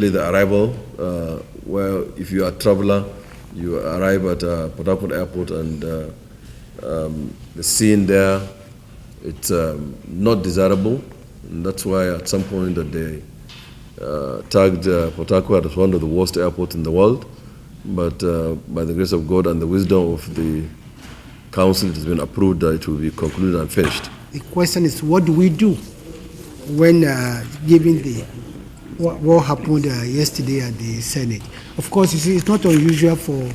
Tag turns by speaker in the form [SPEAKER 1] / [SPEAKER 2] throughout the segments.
[SPEAKER 1] The arrival, where if you are a traveler, you arrive at Port Harcourt Airport and the scene there, it's not desirable. And that's why at some point that they tagged Port Harcourt as one of the worst airports in the world. But by the grace of God and the wisdom of the council, it has been approved that it will be concluded and finished.
[SPEAKER 2] The question is, what do we do when given the what happened yesterday at the Senate? Of course, you see, it's not unusual for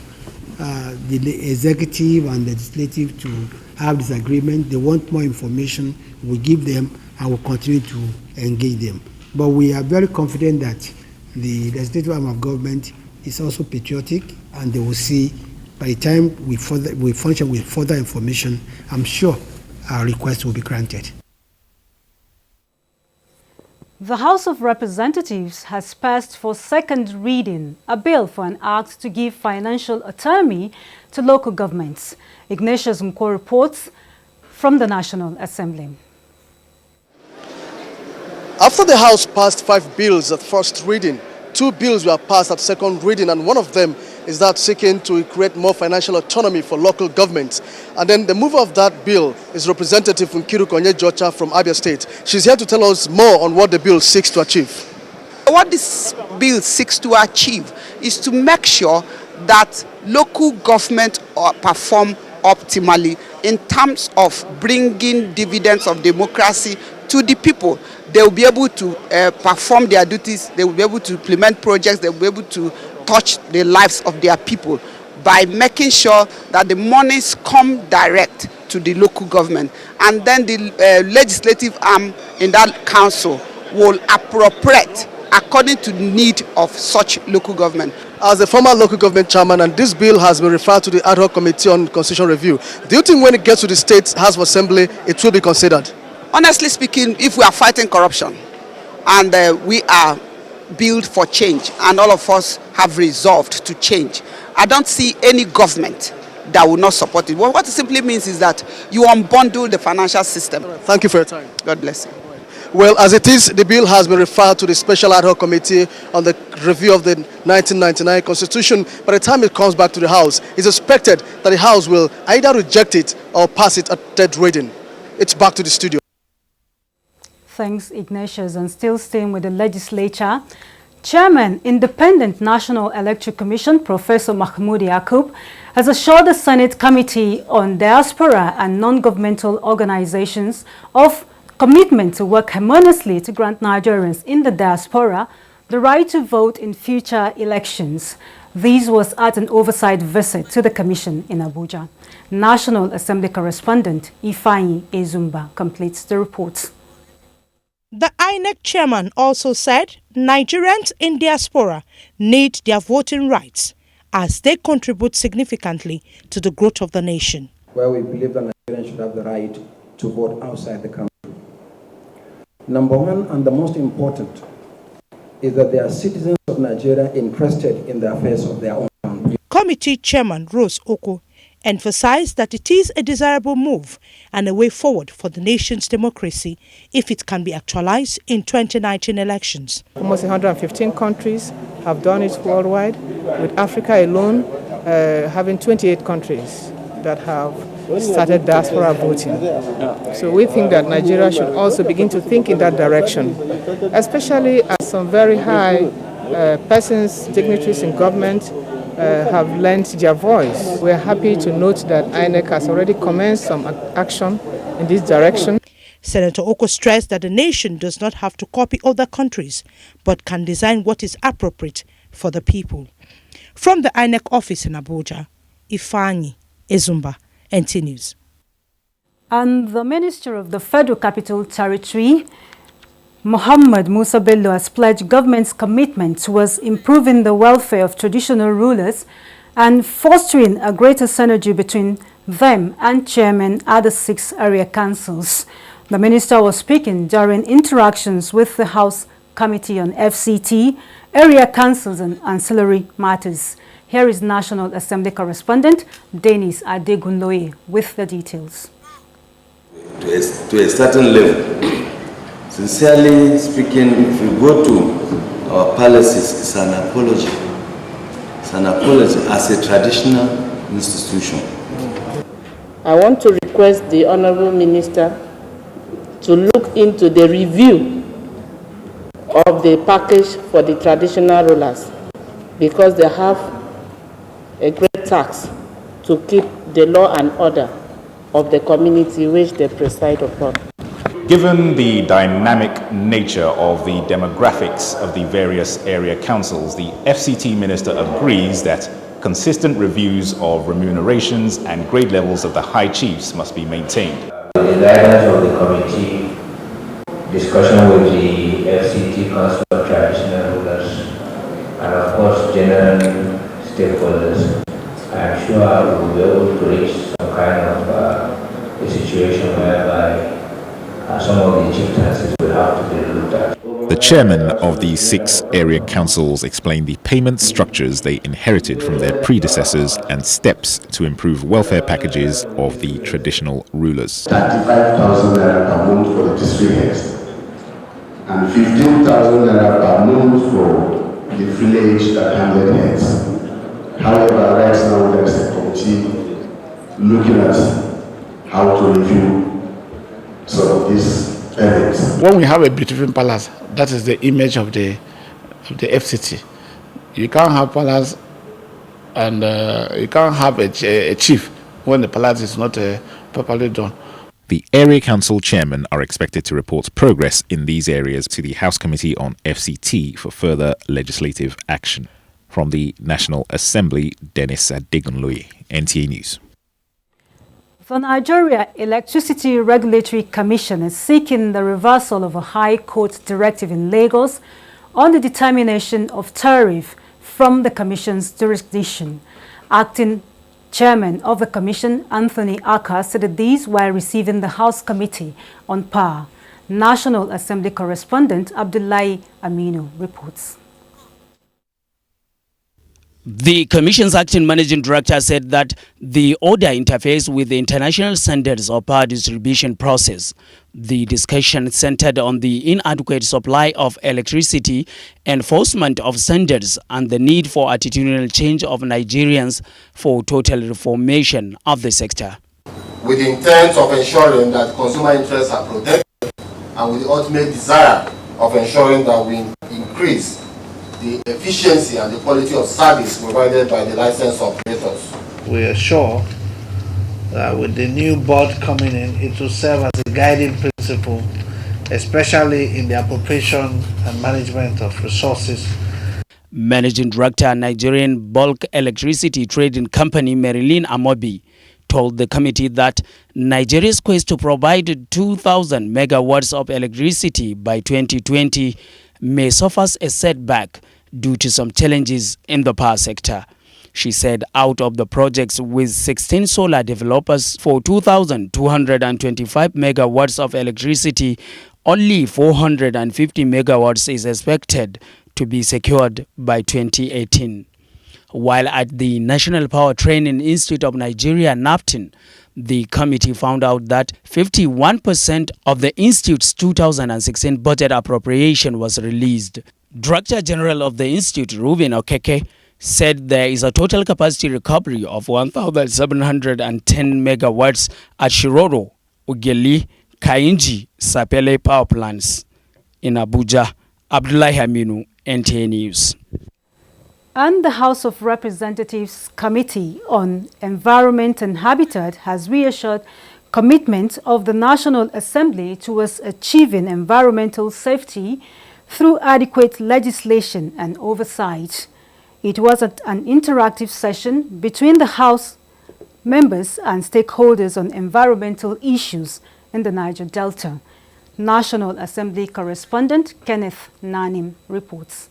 [SPEAKER 2] the executive and legislative to have disagreement. They want more information. We give them and we'll continue to engage them. But we are very confident that the legislative arm of government is also patriotic, and they will see by the time we function with further information, I'm sure our request will be granted.
[SPEAKER 3] The House of Representatives has passed for second reading a bill for an act to give financial autonomy to local governments. Ignatius Mko reports from the National Assembly.
[SPEAKER 4] After the House passed 5 bills at first reading, 2 bills were passed at second reading, and one of them is that seeking to create more financial autonomy for local governments. And then the mover of that bill is Representative Nkiru Konye-Jocha from Abia State. She's here to tell us more on what the bill seeks to achieve.
[SPEAKER 5] What this bill seeks to achieve is to make sure that local government perform optimally in terms of bringing dividends of democracy to the people. They will be able to perform their duties, they will be able to implement projects, they will be able to touch the lives of their people by making sure that the monies come direct to the local government, and then the legislative arm in that council will appropriate according to the need of such local government.
[SPEAKER 4] As a former local government chairman, and this bill has been referred to the Ad Hoc Committee on Constitutional Review, do you think when it gets to the State House of Assembly, it will be considered?
[SPEAKER 5] Honestly speaking, if we are fighting corruption and we are built for change and all of us have resolved to change, I don't see any government that will not support it. Well, what it simply means is that you unbundle the financial system.
[SPEAKER 4] Thank you for your time.
[SPEAKER 5] God bless you.
[SPEAKER 4] Well, as it is, the bill has been referred to the Special Ad Hoc Committee on the review of the 1999 Constitution. By the time it comes back to the House, it's expected that the House will either reject it or pass it at third reading. It's back to the studio.
[SPEAKER 3] Thanks, Ignatius. And still staying with the legislature, Chairman, Independent National Electoral Commission, Professor Mahmoud Yakub, has assured the Senate Committee on Diaspora and Non-Governmental Organizations of commitment to work harmoniously to grant Nigerians in the diaspora the right to vote in future elections. This was at an oversight visit to the Commission in Abuja. National Assembly correspondent Ifeanyi Ezumba completes the report.
[SPEAKER 6] The INEC chairman also said Nigerians in diaspora need their voting rights as they contribute significantly to the growth of the nation.
[SPEAKER 7] Where we believe that Nigerians should have the right to vote outside the country. Number one, and the most important, is that they are citizens of Nigeria interested in the affairs of their own country.
[SPEAKER 6] Committee Chairman Rose Oko emphasized that it is a desirable move and a way forward for the nation's democracy if it can be actualized in 2019 elections.
[SPEAKER 8] Almost 115 countries have done it worldwide, with Africa alone having 28 countries that have started diaspora voting. So we think that Nigeria should also begin to think in that direction, especially as some very high persons, dignitaries in government have lent their voice. We are happy to note that INEC has already commenced some action in this direction.
[SPEAKER 6] Senator Oko stressed that the nation does not have to copy other countries, but can design what is appropriate for the people. From the INEC office in Abuja, Ifeanyi Ezumba, NTA News.
[SPEAKER 3] And the Minister of the Federal Capital Territory, Mohammed Musa Bello, has pledged government's commitment towards improving the welfare of traditional rulers and fostering a greater synergy between them and chairmen at the 6 area councils. The minister was speaking during interactions with the House Committee on FCT, area councils and ancillary matters. Here is National Assembly correspondent Dennis Adegunloye with the details.
[SPEAKER 9] To a certain level, sincerely speaking, if you go to
[SPEAKER 1] our palaces is an apology. It's an apology as a traditional institution.
[SPEAKER 9] I want to request the Honorable Minister to look into the review of the package for the traditional rulers, because they have a great task to keep the law and order of the community which they preside upon.
[SPEAKER 10] Given the dynamic nature of the demographics of the various area councils, the FCT Minister agrees that consistent reviews of remunerations and grade levels of the high chiefs must be maintained.
[SPEAKER 11] The guidance of the committee, discussion with the FCT Council of Traditional Rulers, and of course general stakeholders, I am sure we will be able to reach some kind of a situation whereby some of the chieftaincies will have to be looked at.
[SPEAKER 10] The chairman of the 6 area councils explained the payment structures they inherited from their predecessors and steps to improve welfare packages of the traditional rulers.
[SPEAKER 12] 35,000 naira per month for the district heads and 15,000 naira per month for the village that handled heads. However, right now there is a committee looking at how to review some of these payments.
[SPEAKER 13] When we have a beautiful palace, that is the image of the FCT. You can't have palace and you can't have a chief when the palace is not properly done.
[SPEAKER 10] The area council chairmen are expected to report progress in these areas to the House Committee on FCT for further legislative action. From the National Assembly, Dennis Adegunloye, NTA News.
[SPEAKER 3] The Nigeria Electricity Regulatory Commission is seeking the reversal of a High Court directive in Lagos on the determination of tariff from the Commission's jurisdiction. Acting Chairman of the Commission, Anthony Aka, said these while receiving the House Committee on Power. National Assembly correspondent Abdullahi Aminu reports.
[SPEAKER 14] The Commission's acting managing director said that the order interferes with the international standards of power distribution process. The discussion centered on the inadequate supply of electricity, enforcement of standards, and the need for attitudinal change of Nigerians for total reformation of the sector.
[SPEAKER 15] With the intent of ensuring that consumer interests are protected and with the ultimate desire of ensuring that we increase the efficiency and the quality of service provided by the licensed operators.
[SPEAKER 16] We are sure that with the new board coming in, it will serve as a guiding principle, especially in the appropriation and management of resources.
[SPEAKER 14] Managing Director, Nigerian Bulk Electricity Trading Company, Marilyn Amobi, told the committee that Nigeria's quest to provide 2,000 megawatts of electricity by 2020 may suffer a setback due to some challenges in the power sector. She said out of the projects with 16 solar developers for 2,225 megawatts of electricity, only 450 megawatts is expected to be secured by 2018. While at the National Power Training Institute of Nigeria, NAPTIN, the committee found out that 51% of the institute's 2016 budget appropriation was released. Director General of the Institute, Reuben Okeke, said there is a total capacity recovery of 1,710 megawatts at Shiroro, Ugeli, Kainji, Sapele power plants. In Abuja, Abdullahi Aminu, NTA News.
[SPEAKER 3] And the House of Representatives Committee on Environment and Habitat has reassured commitment of the National Assembly towards achieving environmental safety through adequate legislation and oversight. It was an interactive session between the House members and stakeholders on environmental issues in the Niger Delta. National Assembly correspondent Kenneth Nanim reports.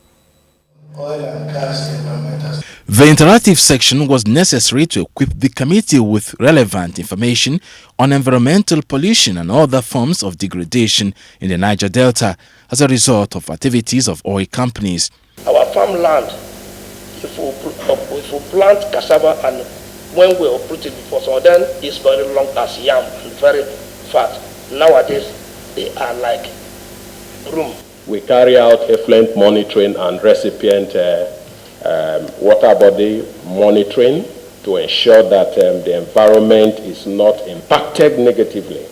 [SPEAKER 17] The interactive section was necessary to equip the committee with relevant information on environmental pollution and other forms of degradation in the Niger Delta as a result of activities of oil companies.
[SPEAKER 18] Our farmland, if we plant cassava and when we uproot it before, so then it's very long as yam and very fat. Nowadays, they are like broom.
[SPEAKER 19] We carry out effluent monitoring and recipient water body monitoring to ensure that the environment is not impacted negatively.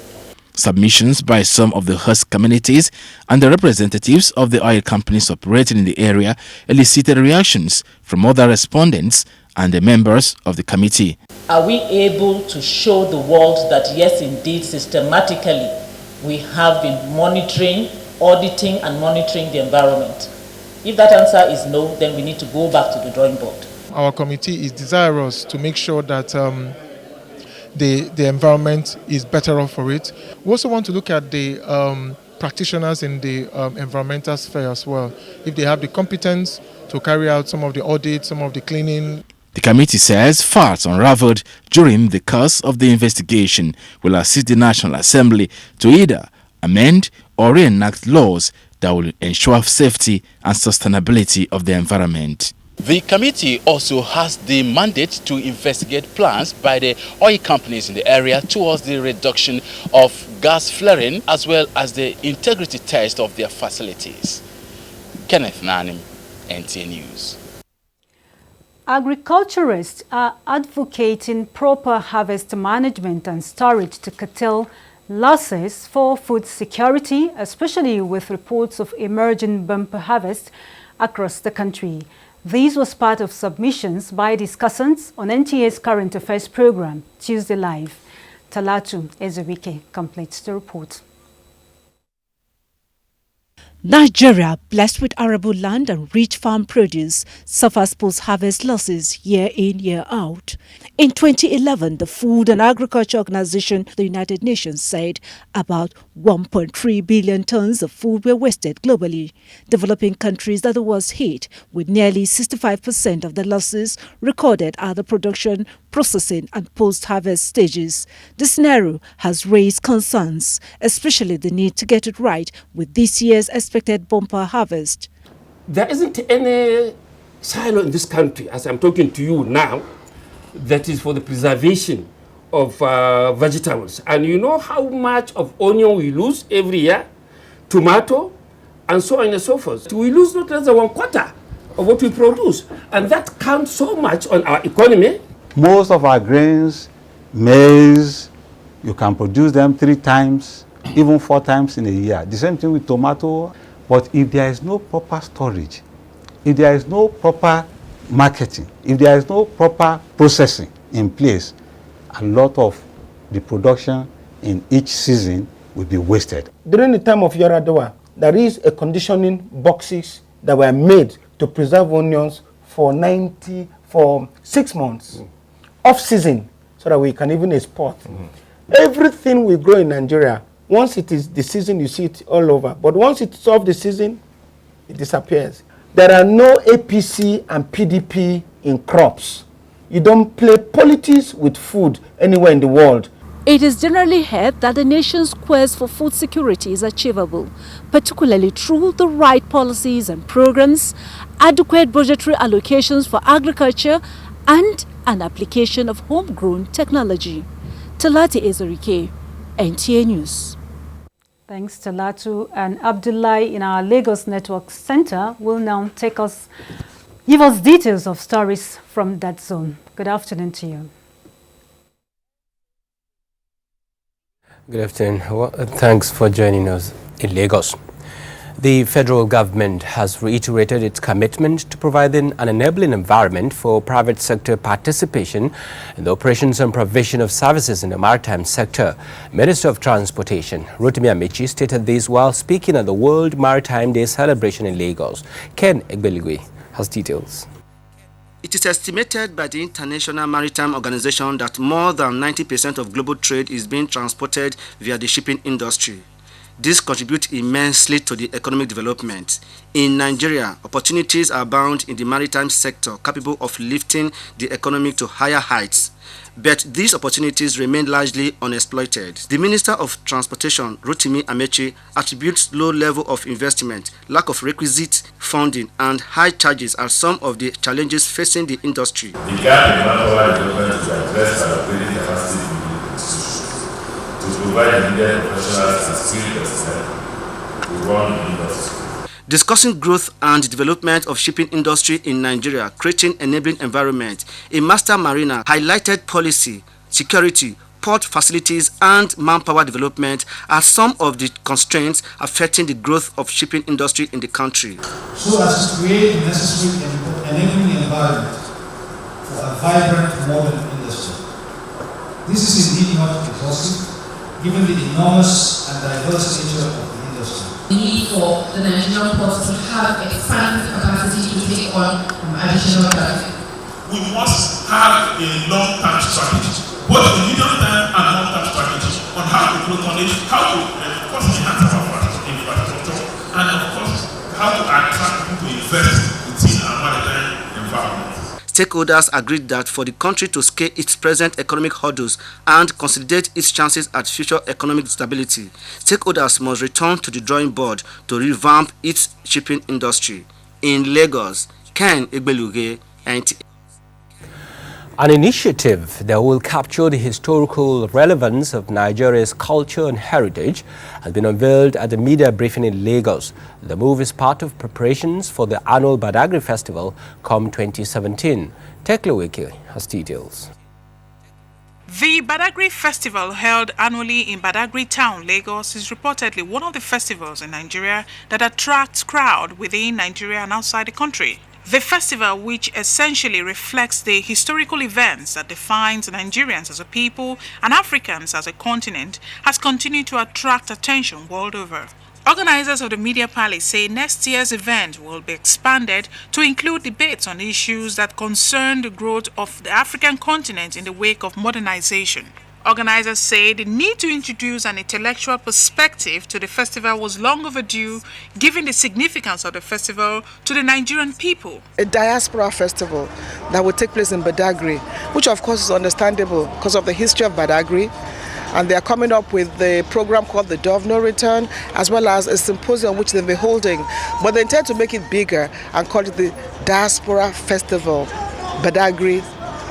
[SPEAKER 17] Submissions by some of the host communities and the representatives of the oil companies operating in the area elicited reactions from other respondents and the members of the committee.
[SPEAKER 20] Are we able to show the world that yes, indeed, systematically we have been monitoring, auditing and monitoring the environment? If that answer is no, then we need to go back to the drawing board.
[SPEAKER 21] Our committee is desirous to make sure that the environment is better off for it. We also want to look at the practitioners in the environmental sphere as well, if they have the competence to carry out some of the audits, some of the cleaning.
[SPEAKER 17] The committee says facts unraveled during the course of the investigation will assist the National Assembly to either amend or reenact laws that will ensure safety and sustainability of the environment.
[SPEAKER 22] The committee also has the mandate to investigate plans by the oil companies in the area towards the reduction of gas flaring as well as the integrity test of their facilities. Kenneth Nanim, NTA News.
[SPEAKER 3] Agriculturists are advocating proper harvest management and storage to curtail losses for food security, especially with reports of emerging bumper harvest across the country. This was part of submissions by discussants on NTA's Current Affairs program, Tuesday Live. Talatu Ezewike completes the report.
[SPEAKER 6] Nigeria, blessed with arable land and rich farm produce, suffers post-harvest losses year in, year out. In 2011, the Food and Agriculture Organization of the United Nations said about 1.3 billion tons of food were wasted globally. Developing countries that was hit with nearly 65% of the losses recorded at the production, processing and post-harvest stages. The scenario has raised concerns, especially the need to get it right with this year's expected bumper harvest.
[SPEAKER 23] There isn't any silo in this country, as I'm talking to you now, that is for the preservation of vegetables. And you know how much of onion we lose every year, tomato, and so on and so forth. We lose not less than 1/4 of what we produce. And that counts so much on our economy.
[SPEAKER 24] Most of our grains, maize, you can produce them 3 times, even 4 times in a year. The same thing with tomato. But if there is no proper storage, if there is no proper marketing, if there is no proper processing in place, a lot of the production in each season will be wasted.
[SPEAKER 25] During the time of Yaradua, there is a conditioning boxes that were made to preserve onions for 6 months off season, so that we can even export. Everything we grow in Nigeria, once it is the season, you see it all over. But once it's off the season, it disappears. There are no APC and PDP in crops. You don't play politics with food anywhere in the world.
[SPEAKER 26] It is generally held that the nation's quest for food security is achievable, particularly through the right policies and programs, adequate budgetary allocations for agriculture, and an application of homegrown technology. Talati Ezerike, NTA News.
[SPEAKER 3] Thanks, Talatu. And Abdullahi in our Lagos Network Center will now give us details of stories from that zone. Good afternoon to you.
[SPEAKER 27] Good afternoon. Well, thanks for joining us in Lagos. The federal government has reiterated its commitment to providing an enabling environment for private sector participation in the operations and provision of services in the maritime sector. Minister of Transportation Rotimi Amechi stated this while speaking at the World Maritime Day celebration in Lagos. Ken Egbeligwe has details.
[SPEAKER 28] It is estimated by the International Maritime Organization that more than 90% of global trade is being transported via the shipping industry. This contributes immensely to the economic development. In Nigeria, opportunities are abound in the maritime sector capable of lifting the economy to higher heights. But these opportunities remain largely unexploited. The Minister of Transportation, Rotimi Amechi, attributes low level of investment, lack of requisite funding, and high charges as some of the challenges facing the industry.
[SPEAKER 29] The gap in manpower development is addressed by upgrading capacity in the institutions to provide needed professionals and skilled personnel to run the industry.
[SPEAKER 28] Discussing growth and development of shipping industry in Nigeria, creating enabling environment, a master mariner highlighted policy, security, port facilities and manpower development are some of the constraints affecting the growth of shipping industry in the country.
[SPEAKER 1] So as to create the necessary enabling environment for a vibrant modern industry. This is indeed not exhaustive, given the enormous and diverse nature of the industry.
[SPEAKER 2] The need for the Nigerian ports to have expanded capacity to take on additional traffic.
[SPEAKER 29] We must have a long-term strategy, both a medium-term and long-term strategy on how to grow tonnage, how to enhance our infrastructure, and of course, how to attract people to invest within our maritime environment.
[SPEAKER 28] Stakeholders agreed that for the country to scale its present economic hurdles and consolidate its chances at future economic stability, stakeholders must return to the drawing board to revamp its shipping industry. In Lagos, Ken Igbeluge, NTA.
[SPEAKER 27] An initiative that will capture the historical relevance of Nigeria's culture and heritage has been unveiled at the media briefing in Lagos. The move is part of preparations for the annual Badagry Festival come 2017. Tekleweke has details.
[SPEAKER 4] The Badagry Festival, held annually in Badagry Town, Lagos, is reportedly one of the festivals in Nigeria that attracts crowd within Nigeria and outside the country. The festival, which essentially reflects the historical events that defines Nigerians as a people and Africans as a continent, has continued to attract attention world over. Organizers of the Media Palace say next year's event will be expanded to include debates on issues that concern the growth of the African continent in the wake of modernization. Organizers say the need to introduce an intellectual perspective to the festival was long overdue, given the significance of the festival to the Nigerian people.
[SPEAKER 5] A diaspora festival that will take place in Badagry, which of course is understandable because of the history of Badagry. And they are coming up with the program called the Day of No Return, as well as a symposium which they'll be holding. But they intend to make it bigger and call it the Diaspora Festival, Badagry,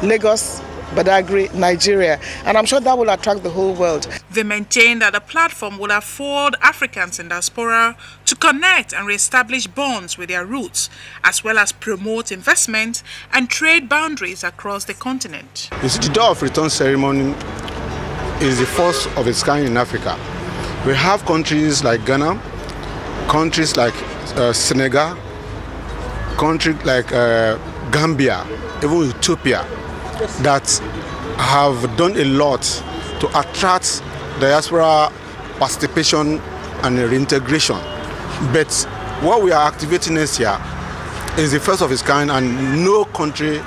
[SPEAKER 5] Lagos, Badagry, Nigeria, and I'm sure that will attract the whole world.
[SPEAKER 4] They maintain that the platform will afford Africans in diaspora to connect and reestablish bonds with their roots, as well as promote investment and trade boundaries across the continent.
[SPEAKER 7] You see, the Day of Return ceremony is the first of its kind in Africa. We have countries like Ghana, countries like Senegal, countries like Gambia, even Ethiopia, that have done a lot to attract diaspora participation and reintegration. But what we are activating this year is the first of its kind, and no country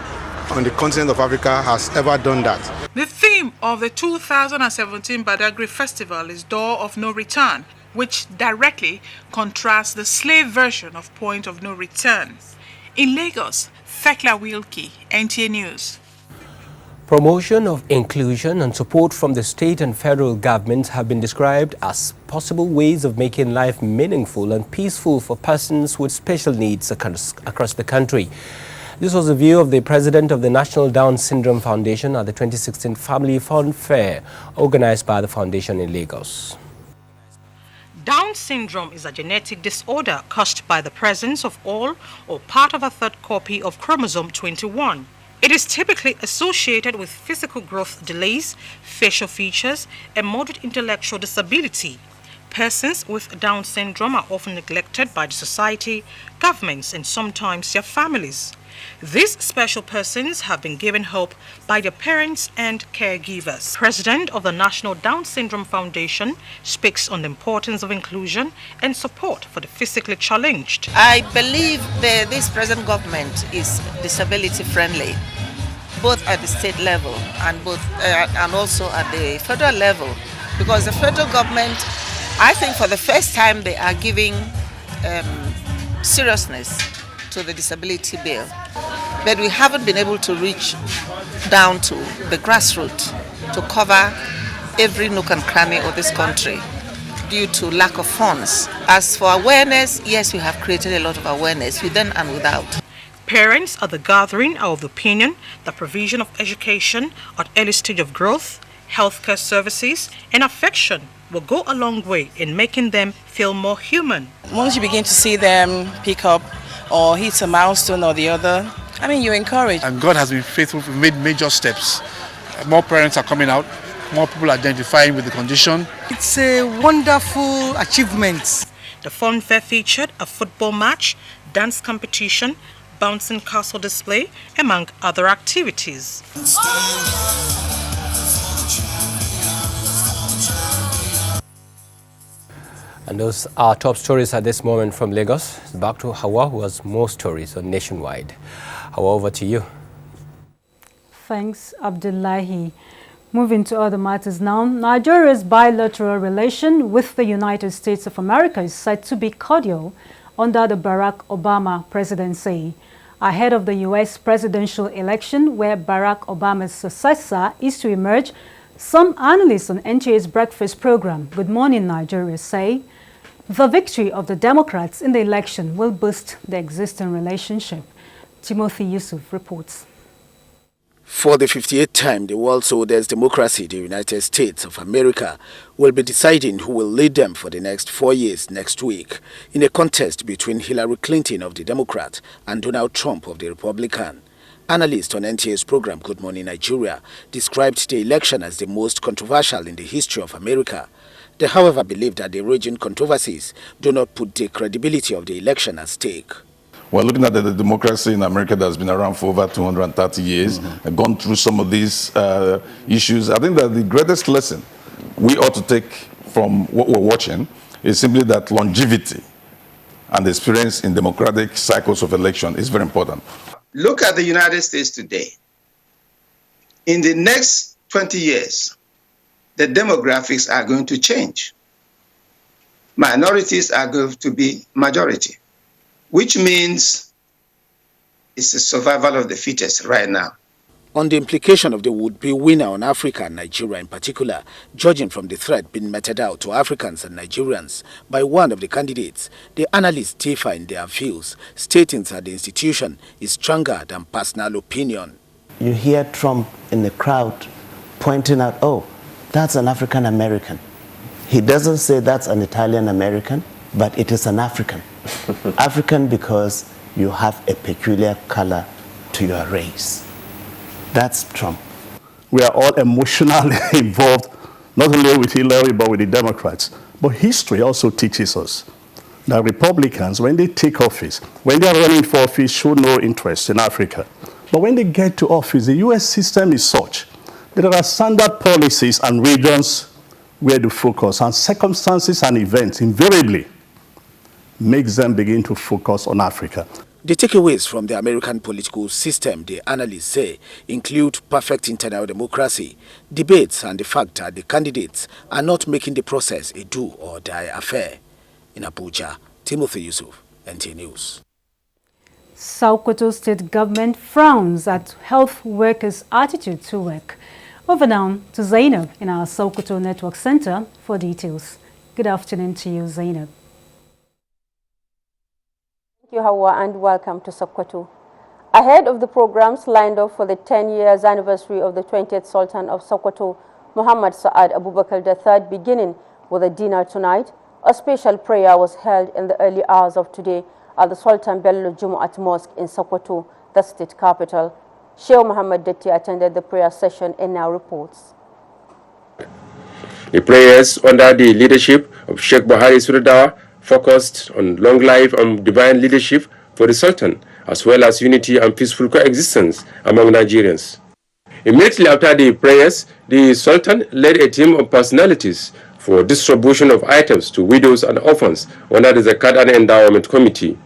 [SPEAKER 7] on the continent of Africa has ever done that.
[SPEAKER 4] The theme of the 2017 Badagry Festival is Door of No Return, which directly contrasts the slave version of Point of No Return. In Lagos, Thekla Wilkie, NTA News.
[SPEAKER 27] Promotion of inclusion and support from the state and federal governments have been described as possible ways of making life meaningful and peaceful for persons with special needs across the country. This was the view of the president of the National Down Syndrome Foundation at the 2016 Family Fun Fair organized by the foundation in Lagos.
[SPEAKER 8] Down syndrome is a genetic disorder caused by the presence of all or part of a third copy of chromosome 21. It is typically associated with physical growth delays, facial features, and moderate intellectual disability. Persons with Down syndrome are often neglected by the society, governments, and sometimes their families. These special persons have been given hope by their parents and caregivers. President of the National Down Syndrome Foundation speaks on the importance of inclusion and support for the physically challenged.
[SPEAKER 9] I believe this present government is disability friendly, both at the state level and also at the federal level, because the federal government, I think for the first time, they are giving seriousness to the disability bill. But we haven't been able to reach down to the grassroots to cover every nook and cranny of this country due to lack of funds. As for awareness, yes, we have created a lot of awareness within and without.
[SPEAKER 8] Parents at the gathering are of the opinion that provision of education at early stage of growth, healthcare services, and affection will go a long way in making them feel more human.
[SPEAKER 10] Once you begin to see them pick up or hit a milestone or the other, I mean, you're encouraged.
[SPEAKER 11] And God has been faithful. We've made major steps. More parents are coming out. More people identifying with the condition.
[SPEAKER 10] It's a wonderful achievement.
[SPEAKER 8] The fun fair featured a football match, dance competition, bouncing castle display, among other activities.
[SPEAKER 27] And those are top stories at this moment from Lagos. Back to Hawa, who has more stories on Nationwide. Hawa, over to you.
[SPEAKER 3] Thanks, Abdullahi. Moving to other matters now, Nigeria's bilateral relation with the United States of America is said to be cordial under the Barack Obama presidency. Ahead of the U.S. presidential election, where Barack Obama's successor is to emerge, some analysts on NTA's breakfast program, Good Morning Nigeria, say the victory of the Democrats in the election will boost the existing relationship. Timothy Yusuf reports.
[SPEAKER 12] For the 58th time, the world's oldest democracy, the United States of America, will be deciding who will lead them for the next 4 years next week in a contest between Hillary Clinton of the Democrat and Donald Trump of the Republican. Analysts on NTA's program Good Morning Nigeria described the election as the most controversial in the history of America. They, however, believe that the raging controversies do not put the credibility of the election at stake.
[SPEAKER 13] We're looking at the democracy in America that's been around for over 230 years, and gone through some of these issues. I think that the greatest lesson we ought to take from what we're watching is simply that longevity and experience in democratic cycles of election is very important.
[SPEAKER 14] Look at the United States today. In the next 20 years, the demographics are going to change. Minorities are going to be majority, which means it's the survival of the fittest right now.
[SPEAKER 12] On the implication of the would-be winner on Africa and Nigeria in particular, judging from the threat being meted out to Africans and Nigerians by one of the candidates, the analysts differ in their views, stating that the institution is stronger than personal opinion.
[SPEAKER 15] You hear Trump in the crowd pointing out, oh, that's an African American. He doesn't say that's an Italian American, but it is an African. African because you have a peculiar color to your race. That's Trump.
[SPEAKER 16] We are all emotionally involved, not only with Hillary, but with the Democrats. But history also teaches us that Republicans, when they take office, when they are running for office, show no interest in Africa. But when they get to office, the U.S. system is such that there are standard policies and regions where to focus, and circumstances and events invariably makes them begin to focus on Africa.
[SPEAKER 12] The takeaways from the American political system, the analysts say, include perfect internal democracy, debates, and the fact that the candidates are not making the process a do-or-die affair. In Abuja, Timothy Yusuf, NTA News.
[SPEAKER 3] Sokoto State Government frowns at health workers' attitude to work. Over now to Zainab in our Sokoto Network Center for details. Good afternoon to you, Zainab.
[SPEAKER 18] Thank you, Hawa, and welcome to Sokoto. Ahead of the programs lined up for the 10 years anniversary of the 20th Sultan of Sokoto, Muhammad Saad Abubakar III, beginning with a dinner tonight, a special prayer was held in the early hours of today at the Sultan Bello Jumu'at Mosque in Sokoto, the state capital. Sheikh Muhammad Detti attended the prayer session and now reports.
[SPEAKER 19] The prayers under the leadership of Sheikh Bahari Suradawa focused on long life and divine leadership for the Sultan, as well as unity and peaceful coexistence among Nigerians. Immediately after the prayers, the Sultan led a team of personalities for distribution of items to widows and orphans under the Zakat and Endowment Committee.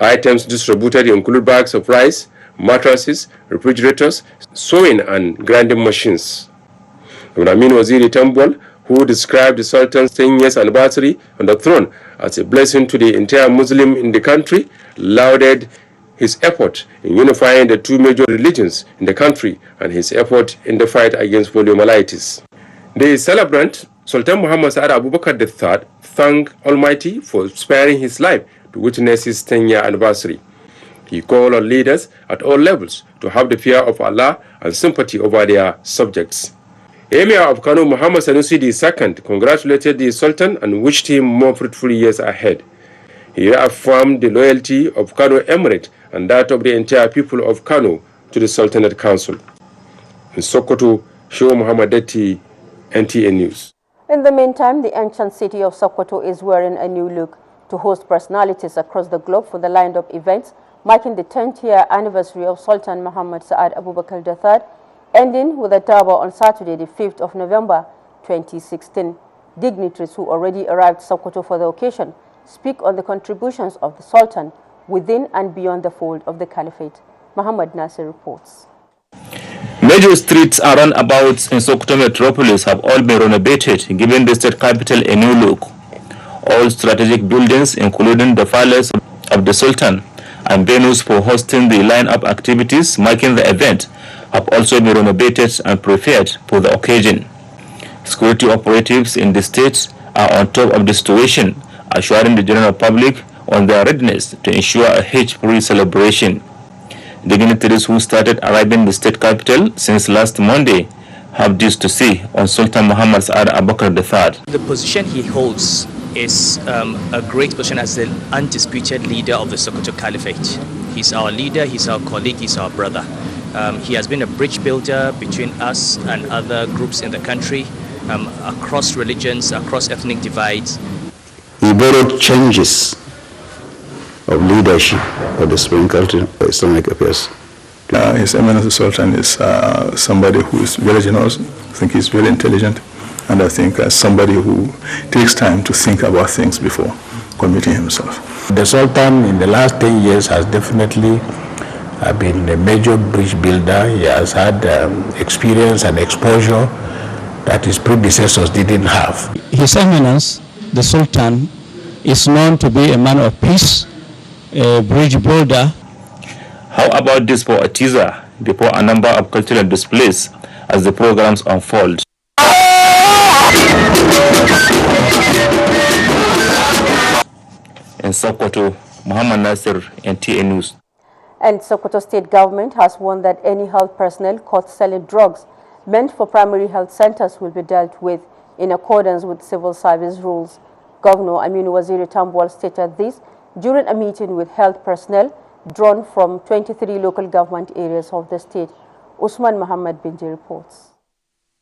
[SPEAKER 19] Items distributed include bags of rice, mattresses, refrigerators, sewing and grinding machines. Amin Waziri Tambol, who described the Sultan's 10 years anniversary on the throne as a blessing to the entire Muslim in the country, lauded his effort in unifying the two major religions in the country and his effort in the fight against poliomyelitis. The celebrant, Sultan Muhammad Saad Abubakar III, thanked Almighty for sparing his life to witness his 10-year anniversary. He called on leaders at all levels to have the fear of Allah and sympathy over their subjects. Emir of Kano, Muhammad Sanusi II, congratulated the Sultan and wished him more fruitful years ahead. He reaffirmed the loyalty of Kano Emirate and that of the entire people of Kano to the Sultanate Council. In Sokoto, Show Muhammad Detti, NTA News.
[SPEAKER 18] In the meantime, the ancient city of Sokoto is wearing a new look to host personalities across the globe for the lined-up events marking the 10th year anniversary of Sultan Muhammad Sa'ad Abubakar III, ending with a Durbar on Saturday, the 5th of November 2016. Dignitaries who already arrived Sokoto for the occasion speak on the contributions of the Sultan within and beyond the fold of the Caliphate. Muhammad Nasir reports.
[SPEAKER 6] Major streets and runabouts in Sokoto metropolis have all been renovated, giving the state capital a new look. All strategic buildings, including the palace of the Sultan and venues for hosting the line-up activities marking the event, have also been renovated and prepared for the occasion. Security operatives in the state are on top of the situation, assuring the general public on their readiness to ensure a hitch-free celebration. Dignitaries who started arriving in the state capital since last Monday have this to say on Sultan Muhammad Sa'ad Abubakar III.
[SPEAKER 17] The position he holds is a great position as the undisputed leader of the Sokoto Caliphate. He's our leader, he's our colleague, he's our brother. He has been a bridge builder between us and other groups in the country, across religions, across ethnic divides.
[SPEAKER 20] He borrowed changes of leadership of the Supreme Council of Islamic Affairs.
[SPEAKER 21] His Eminence the Sultan is somebody who is very generous. I think he's very intelligent, and I think somebody who takes time to think about things before committing himself.
[SPEAKER 22] The Sultan in the last 10 years has definitely been a major bridge builder. He has had experience and exposure that his predecessors didn't have.
[SPEAKER 23] His Eminence, the Sultan, is known to be a man of peace, a bridge builder.
[SPEAKER 6] How about this for a teaser before a number of cultural displays as the programs unfold? In Sokoto, Muhammad Nasir, NTA News.
[SPEAKER 18] And Sokoto State Government has warned that any health personnel caught selling drugs meant for primary health centers will be dealt with in accordance with civil service rules. Governor Aminu Waziri Tambuwal stated this during a meeting with health personnel drawn from 23 local government areas of the state. Usman Muhammad Binji reports.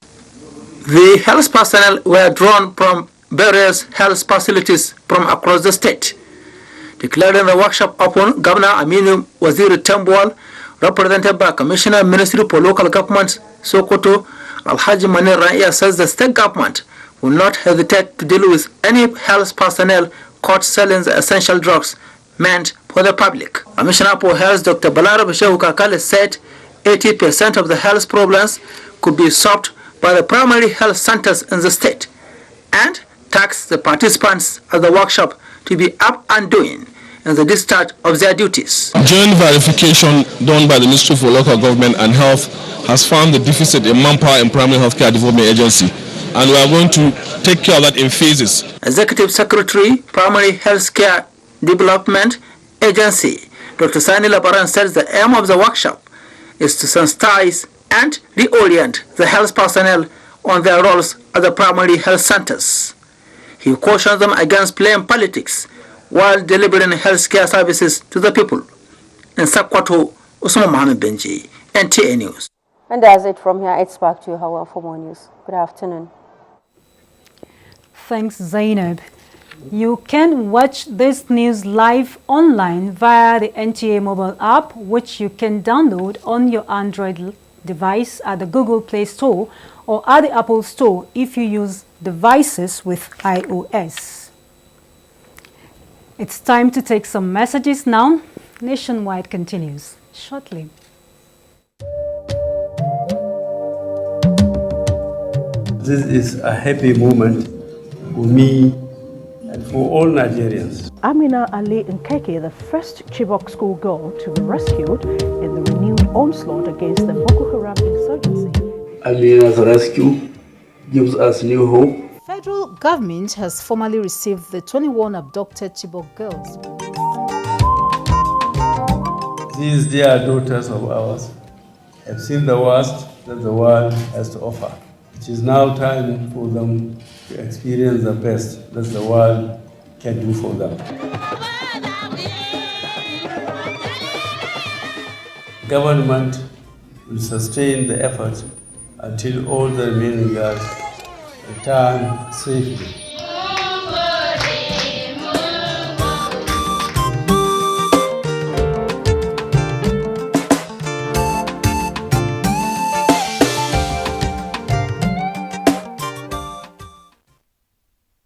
[SPEAKER 24] The health personnel were drawn from various health facilities from across the state. Declaring the workshop open, Governor Aminu Waziri Tambuwal, represented by Commissioner Ministry for Local Government, Sokoto, Alhaji Manir Raya, says the state government will not hesitate to deal with any health personnel caught selling the essential drugs meant for the public. Commissioner for Health Dr. Balarab Shehu Kakale said 80% of the health problems could be solved by the primary health centers in the state, and tasked the participants of the workshop to be up and doing in the discharge of their duties.
[SPEAKER 25] Joint verification done by the Ministry for Local Government and Health has found the deficit in manpower in Primary Healthcare Development Agency, and we are going to take care of that in phases.
[SPEAKER 24] Executive Secretary, Primary Healthcare Development Agency, Dr. Sani Labaran, says the aim of the workshop is to sensitize and reorient the health personnel on their roles at the primary health centers. He cautions them against playing politics while delivering healthcare services to the people. In Sokoto, Usman Mohammed Benji, NTA News.
[SPEAKER 18] And that's it from here. It's back to you, Hawa, for more news. Good afternoon.
[SPEAKER 3] Thanks, Zainab. You can watch this news live online via the NTA mobile app, which you can download on your Android device at the Google Play Store or at the Apple Store if you use devices with iOS. It's time to take some messages now. Nationwide continues shortly.
[SPEAKER 26] This is a happy moment for me and for all Nigerians.
[SPEAKER 30] Amina Ali Nkeke, the first Chibok schoolgirl to be rescued in the renewed onslaught against the Boko Haram insurgency.
[SPEAKER 26] Amina's rescue gives us new hope.
[SPEAKER 30] Federal government has formally received the 21 abducted Chibok girls.
[SPEAKER 26] These dear daughters of ours have seen the worst that the world has to offer. It is now time for them to experience the best that the world can do for them. Government will sustain the effort until all the remaining girls return safely.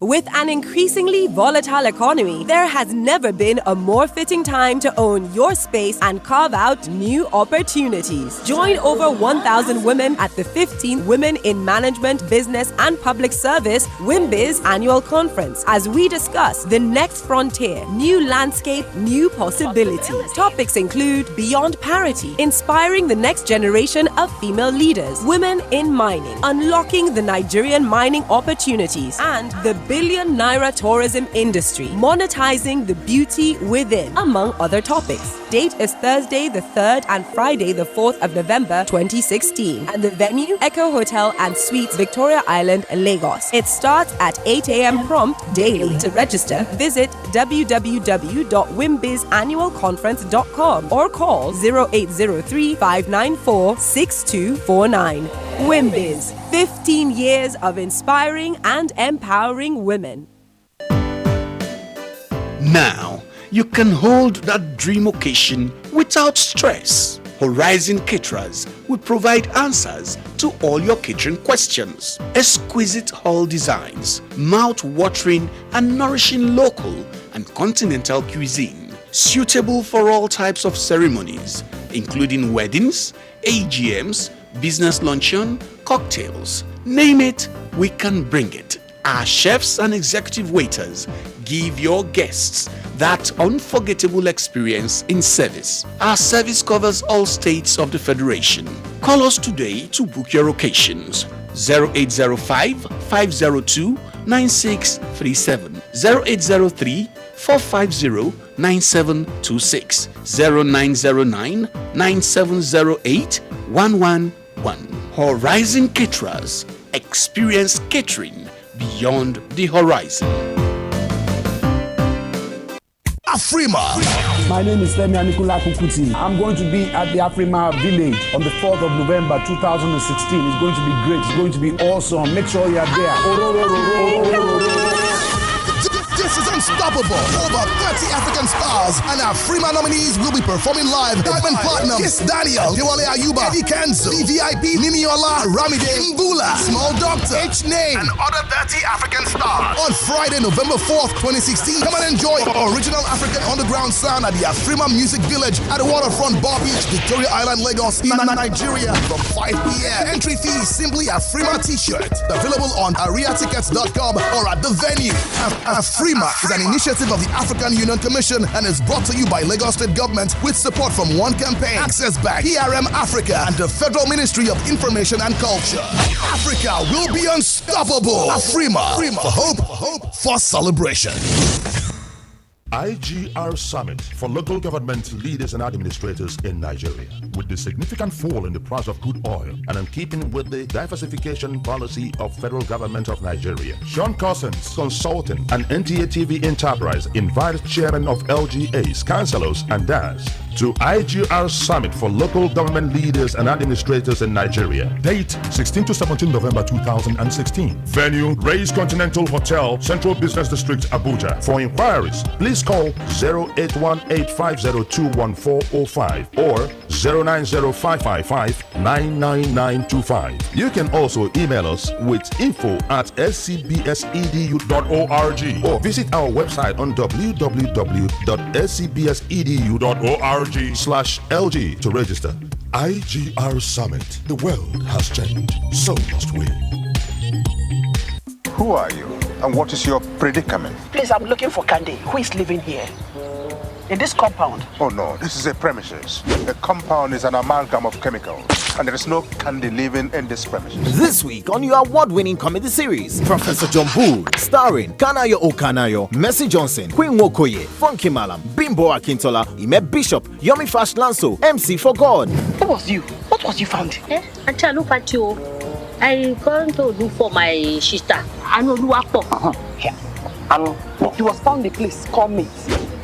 [SPEAKER 1] With an increasingly volatile economy, there has never been a more fitting time to own your space and carve out new opportunities. Join over 1,000 women at the 15th Women in Management, Business and Public Service WIMBIZ Annual Conference as we discuss the next frontier, new landscape, new possibilities. Topics include beyond parity, inspiring the next generation of female leaders, women in mining, unlocking the Nigerian mining opportunities, and the billion naira tourism industry, monetizing the beauty within, among other topics. Date is Thursday the 3rd and Friday the 4th of November 2016. And the venue, Echo Hotel and Suites, Victoria Island, Lagos. It starts at 8 a.m. prompt daily. To register, visit www.wimbizannualconference.com or call 0803-594-6249. WIMBIZ, 15 years of inspiring and empowering women.
[SPEAKER 2] Now, you can hold that dream occasion without stress. Horizon Caterers will provide answers to all your catering questions. Exquisite hall designs, mouth-watering and nourishing local and continental cuisine, suitable for all types of ceremonies, including weddings, AGMs, business luncheon, cocktails. Name it, we can bring it. Our chefs and executive waiters give your guests that unforgettable experience in service. Our service covers all states of the Federation. Call us today to book your occasions. 0805-502-9637, 0803-450-9726, 0909-9708-111. Horizon Caterers, experience catering beyond the horizon.
[SPEAKER 4] Afrima. My name is Femi Anikula Kukuti. I'm going to be at the Afrima village on the 4th of November 2016. It's going to be great. It's going to be awesome. Make sure you're there.
[SPEAKER 5] This is unstoppable. Over 30 African stars and our Afrima nominees will be performing live. Diamond Platinum, Kiss Daniel, Dewale Ayuba, Eddie Kenzo, DVIP, Niniola, Ramide, Mbula, Small Doctor, H-Name, and other 30 African stars. On Friday, November 4th, 2016, come and enjoy original African underground sound at the Afrima Music Village at the waterfront Bar Beach, Victoria Island, Lagos, Nigeria from 5 p.m. Entry fee is simply Afrima t-shirt. Available on ariatickets.com or at the venue. Afrima is an initiative of the African Union Commission and is brought to you by Lagos State Government with support from One Campaign, Access Bank, PRM Africa, and the Federal Ministry of Information and Culture. Africa will be unstoppable. Afrima, for hope, for celebration.
[SPEAKER 7] IGR Summit for local government leaders and administrators in Nigeria. With the significant fall in the price of crude oil and in keeping with the diversification policy of federal government of Nigeria, Sean Cousins Consulting and NTA TV Enterprise invited chairman of LGAs, councillors and DAS to IGR Summit for local government leaders and administrators in Nigeria. Date 16 to 17 November 2016. Venue Rays Continental Hotel, Central Business District, Abuja. For inquiries, please call 0818-502-1405 or 090-555-99925. You can also email us with info@scbsedu.org or visit our website on www.scbsedu.org/LG to register. IGR Summit. The world has changed. So must we.
[SPEAKER 9] Who are you? And what is your predicament?
[SPEAKER 10] Please, I'm looking for Candy. Who is living here? In this compound?
[SPEAKER 9] Oh no, this is a premises. The compound is an amalgam of chemicals, and there is no Candy living in this premises.
[SPEAKER 11] This week on your award-winning comedy series, Professor John Bull, starring Kanayo Okanayo, Mercy Johnson, Queen Wokoye, Funky Malam, Bimbo Akintola, Ime Bishop, Yomi Fash Lanso, MC for God.
[SPEAKER 10] Who was you? What was you found?
[SPEAKER 28] Auntie, I look at you.
[SPEAKER 8] I going to look for my sister. I know you are poor.
[SPEAKER 10] Yeah. And he was found the place. Call me.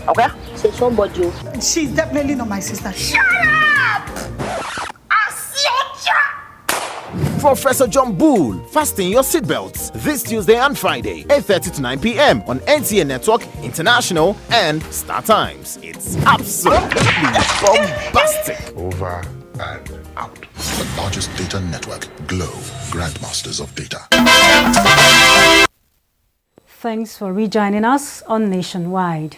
[SPEAKER 10] Okay?
[SPEAKER 8] Say somebody.
[SPEAKER 12] She's definitely not my sister.
[SPEAKER 8] Shut up!
[SPEAKER 11] Professor John Bull, fasten your seatbelts this Tuesday and Friday, 8:30 to 9 p.m. on NTA Network, International, and Star Times. It's absolutely bombastic.
[SPEAKER 7] Over and out. The largest data network, Glow, grandmasters of data.
[SPEAKER 3] Thanks for rejoining us on Nationwide.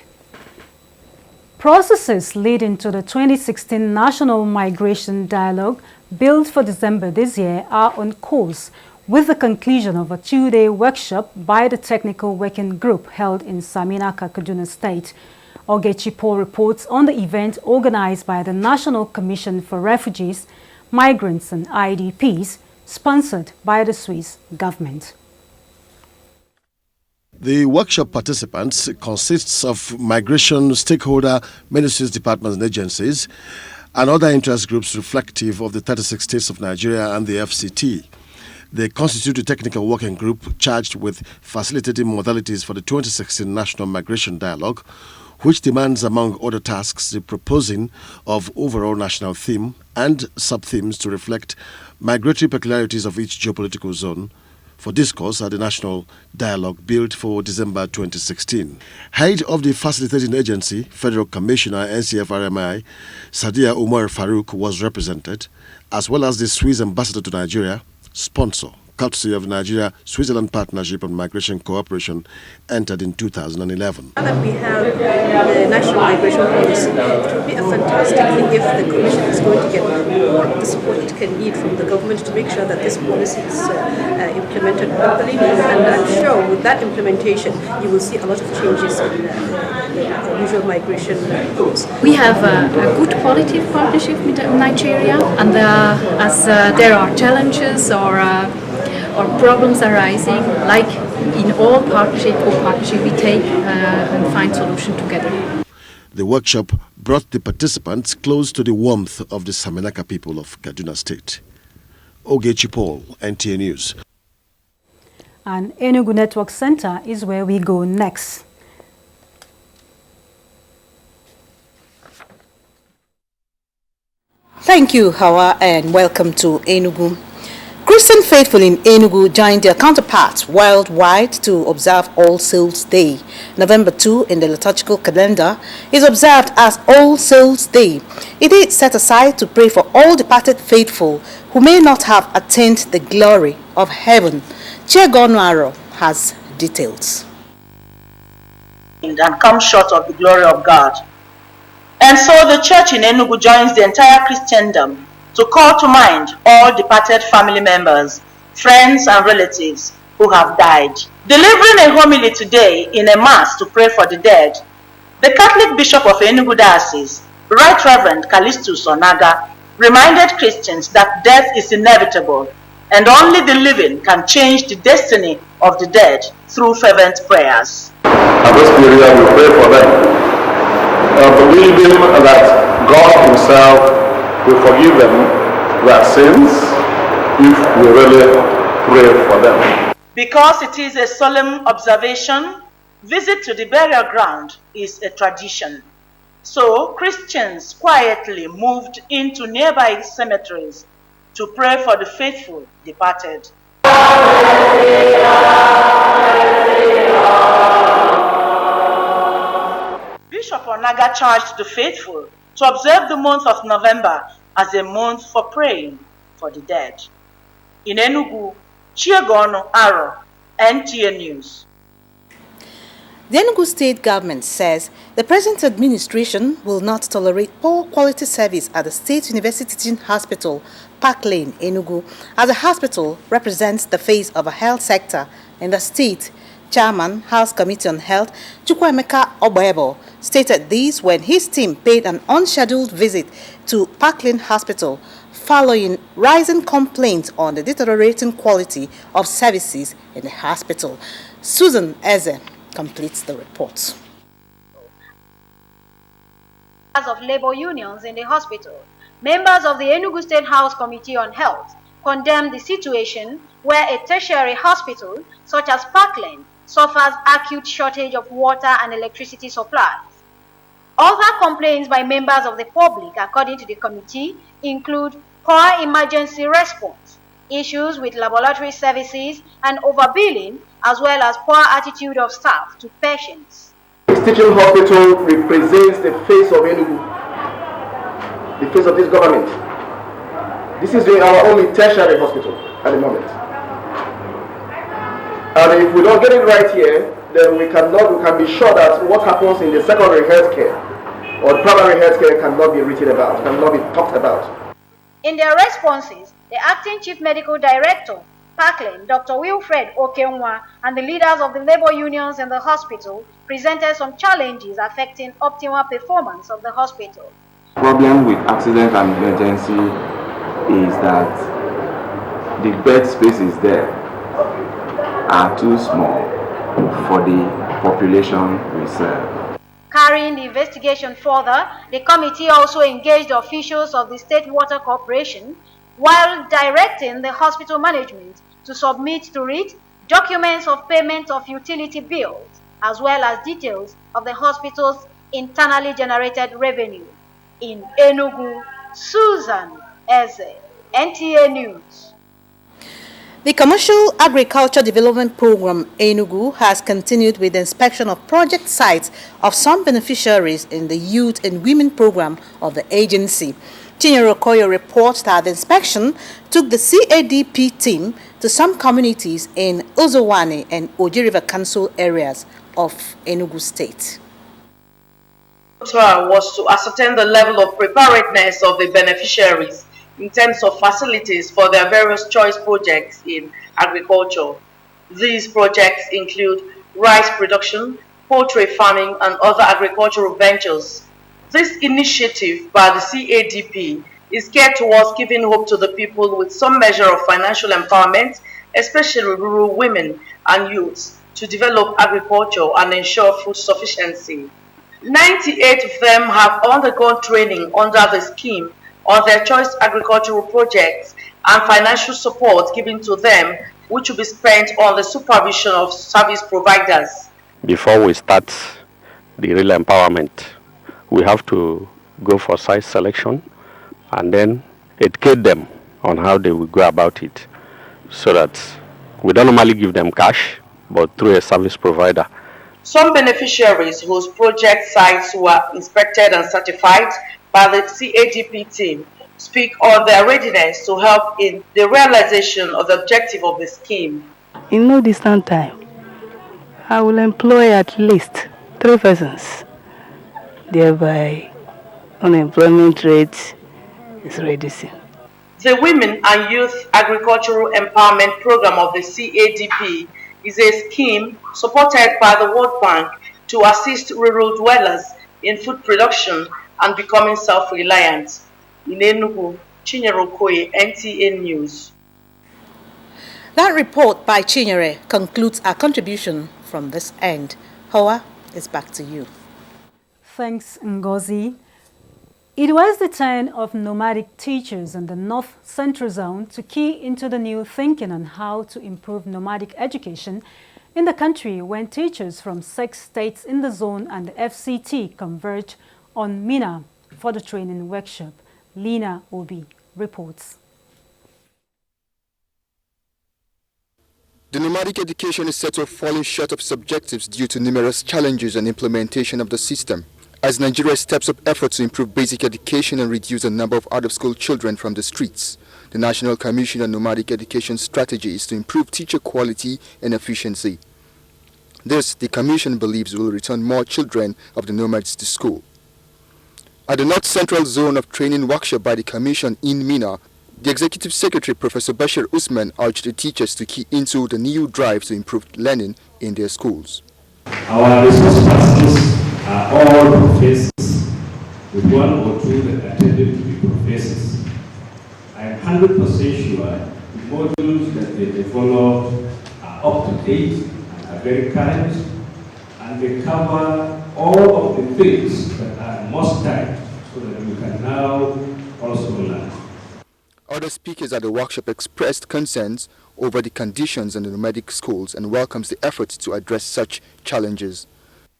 [SPEAKER 3] Processes leading to the 2016 National Migration Dialogue billed for December this year are on course, with the conclusion of a two-day workshop by the Technical Working Group held in Saminaka, Kaduna State. Ogechi Paul reports on the event organized by the National Commission for Refugees, Migrants and IDPs, sponsored by the Swiss government.
[SPEAKER 13] The workshop participants consists of migration stakeholder, ministries, departments and agencies, and other interest groups reflective of the 36 states of Nigeria and the FCT. They constitute a technical working group charged with facilitating modalities for the 2016 National Migration Dialogue, which demands, among other tasks, the proposing of overall national theme and sub-themes to reflect migratory peculiarities of each geopolitical zone for discourse at the National Dialogue billed for December 2016. Head of the facilitating agency, Federal Commissioner NCFRMI, Sadia Umar Farouk, was represented, as well as the Swiss Ambassador to Nigeria, sponsor, courtesy of Nigeria Switzerland Partnership on Migration Cooperation, entered in 2011.
[SPEAKER 14] Now that we have the national migration policy, it would be a fantastic thing if the Commission is going to get more of the support it can need from the government to make sure that this policy is implemented properly. And I'm sure with that implementation, you will see a lot of changes in the usual migration rules.
[SPEAKER 15] We have a good quality of partnership with Nigeria, and as there are challenges or problems arising, like in all partnership we take and find solution together.
[SPEAKER 13] The workshop brought the participants close to the warmth of the Saminaka people of Kaduna State. Ogechi Paul, NTA News.
[SPEAKER 3] And Enugu Network Center is where we go next.
[SPEAKER 16] Thank you, Hawa, and welcome to Enugu. Christian faithful in Enugu joined their counterparts worldwide to observe All Souls Day. November 2 in the liturgical calendar is observed as All Souls Day. It is set aside to pray for all departed faithful who may not have attained the glory of heaven. Chiegonuaro has details.
[SPEAKER 19] And come short of the glory of God. And so the church in Enugu joins the entire Christendom to call to mind all departed family members, friends and relatives who have died. Delivering a homily today in a mass to pray for the dead, the Catholic Bishop of Enugu Diocese, Right Reverend Callistus Onaga, reminded Christians that death is inevitable and only the living can change the destiny of the dead through fervent prayers.
[SPEAKER 27] At this period, we pray for them, believing that God Himself will forgive them their sins if we really pray for them.
[SPEAKER 19] Because it is a solemn observation, visit to the burial ground is a tradition. So Christians quietly moved into nearby cemeteries to pray for the faithful departed. Bishop Onaga charged the faithful to observe the month of November as a month for praying for the dead. In Enugu, Chiegono Aro, NTA News.
[SPEAKER 16] The Enugu state government says the present administration will not tolerate poor quality service at the State University Teaching Hospital, Park Lane, Enugu, as the hospital represents the face of a health sector in the state. Chairman, House Committee on Health, Chukwuemeka Oboebo, stated this when his team paid an unscheduled visit to Park Lane Hospital following rising complaints on the deteriorating quality of services in the hospital. Susan Eze completes the report.
[SPEAKER 28] Of labor unions in the hospital, members of the Enugu State House Committee on Health,
[SPEAKER 6] condemned the situation where a tertiary hospital such as Parkland suffers acute shortage of water and electricity supplies. Other complaints by members of the public, according to the committee, include poor emergency response, issues with laboratory services and overbilling, as well as poor attitude of staff to patients.
[SPEAKER 17] This teaching hospital represents the face of Enugu, the face of this government. This is our only tertiary hospital at the moment. And if we don't get it right here, then we can be sure that what happens in the secondary healthcare or primary healthcare cannot be written about, cannot be talked about.
[SPEAKER 6] In their responses, the acting chief medical director, Parkland, Dr. Wilfred Okenwa, and the leaders of the labor unions in the hospital presented some challenges affecting optimal performance of the hospital.
[SPEAKER 20] The problem with accident and emergency is that the bed spaces there are too small for the population we serve.
[SPEAKER 6] Carrying the investigation further, the committee also engaged officials of the State Water Corporation while directing the hospital management to submit to it documents of payment of utility bills as well as details of the hospital's internally generated revenue. In Enugu, Susan Eze, NTA News.
[SPEAKER 16] The Commercial Agriculture Development Program Enugu has continued with the inspection of project sites of some beneficiaries in the Youth and Women Program of the agency. Chinyere Okoye reports that the inspection took the CADP team to some communities in Uzowane and Oji River Council areas of Enugu State.
[SPEAKER 19] Was to ascertain the level of preparedness of the beneficiaries in terms of facilities for their various choice projects in agriculture. These projects include rice production, poultry farming, and other agricultural ventures. This initiative by the CADP is geared towards giving hope to the people with some measure of financial empowerment, especially rural women and youths, to develop agriculture and ensure food sufficiency. 98 of them have undergone training under the scheme on their choice agricultural projects and financial support given to them, which will be spent on the supervision of service providers.
[SPEAKER 21] Before we start the real empowerment, we have to go for site selection and then educate them on how they will go about it, so that we don't normally give them cash, but through a service provider.
[SPEAKER 19] Some beneficiaries whose project sites were inspected and certified by the CADP team speak on their readiness to help in the realization of the objective of the scheme.
[SPEAKER 22] In no distant time, I will employ at least 3 persons. Thereby, unemployment rate is reducing.
[SPEAKER 19] The Women and Youth Agricultural Empowerment Program of the CADP is a scheme supported by the World Bank to assist rural dwellers in food production and becoming self-reliant. In Enugu, Chinyere Okoye, NTA News.
[SPEAKER 16] That report by Chinyere concludes our contribution from this end. Hoa, it's back to you.
[SPEAKER 3] Thanks, Ngozi. It was the turn of nomadic teachers in the North Central Zone to key into the new thinking on how to improve nomadic education in the country when teachers from 6 states in the zone and the FCT converged on Mina for the training workshop. Lina Obi reports.
[SPEAKER 26] The nomadic education is set to falling short of its objectives due to numerous challenges and implementation of the system. As Nigeria steps up efforts to improve basic education and reduce the number of out-of-school children from the streets, the National Commission on Nomadic Education strategy is to improve teacher quality and efficiency. This, the Commission believes, will return more children of the nomads to school. At the North Central Zone of Training Workshop by the Commission in Mina, the Executive Secretary, Professor Bashir Usman, urged the teachers to key into the new drive to improve learning in their schools.
[SPEAKER 27] Our resource persons are all professors, with 1 or 2 that attended to be professors. I am 100% sure the modules that they developed are up to date and are very current, and they cover all of the things that are most time so that we can now also learn.
[SPEAKER 26] Other speakers at the workshop expressed concerns over the conditions in the nomadic schools and welcomes the efforts to address such challenges.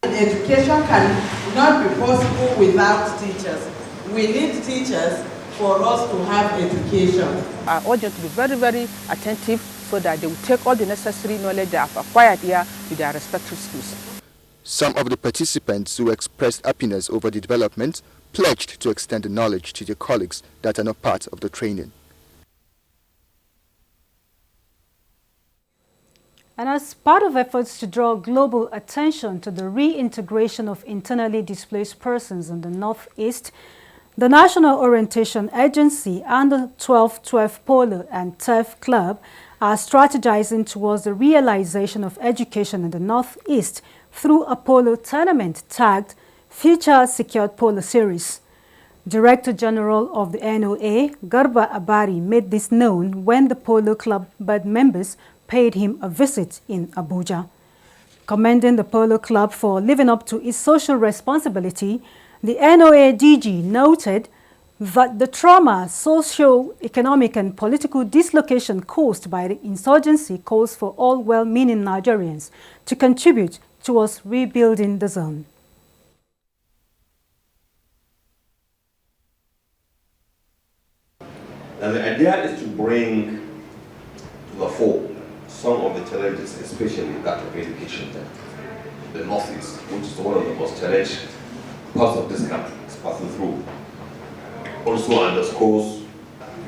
[SPEAKER 1] Education cannot be possible without teachers. We need teachers for us to have education.
[SPEAKER 2] I urge them to be very, very attentive so that they will take all the necessary knowledge they have acquired here to their respective schools.
[SPEAKER 26] Some of the participants who expressed happiness over the development pledged to extend the knowledge to their colleagues that are not part of the training.
[SPEAKER 3] And as part of efforts to draw global attention to the reintegration of internally displaced persons in the Northeast, the National Orientation Agency and the 12-12 Polo and Turf Club are strategizing towards the realization of education in the Northeast through a polo tournament tagged Future Secured Polo Series. Director General of the NOA, Garba Abari, made this known when the Polo Club board members paid him a visit in Abuja. Commending the Polo Club for living up to its social responsibility, the NOA DG noted that the trauma, socio-economic and political dislocation caused by the insurgency calls for all well-meaning Nigerians to contribute towards rebuilding the zone.
[SPEAKER 4] Now the idea is to bring to the fore some of the challenges, especially that of education in the Northeast, which is one of the most challenged parts of this country is passing through. Also underscores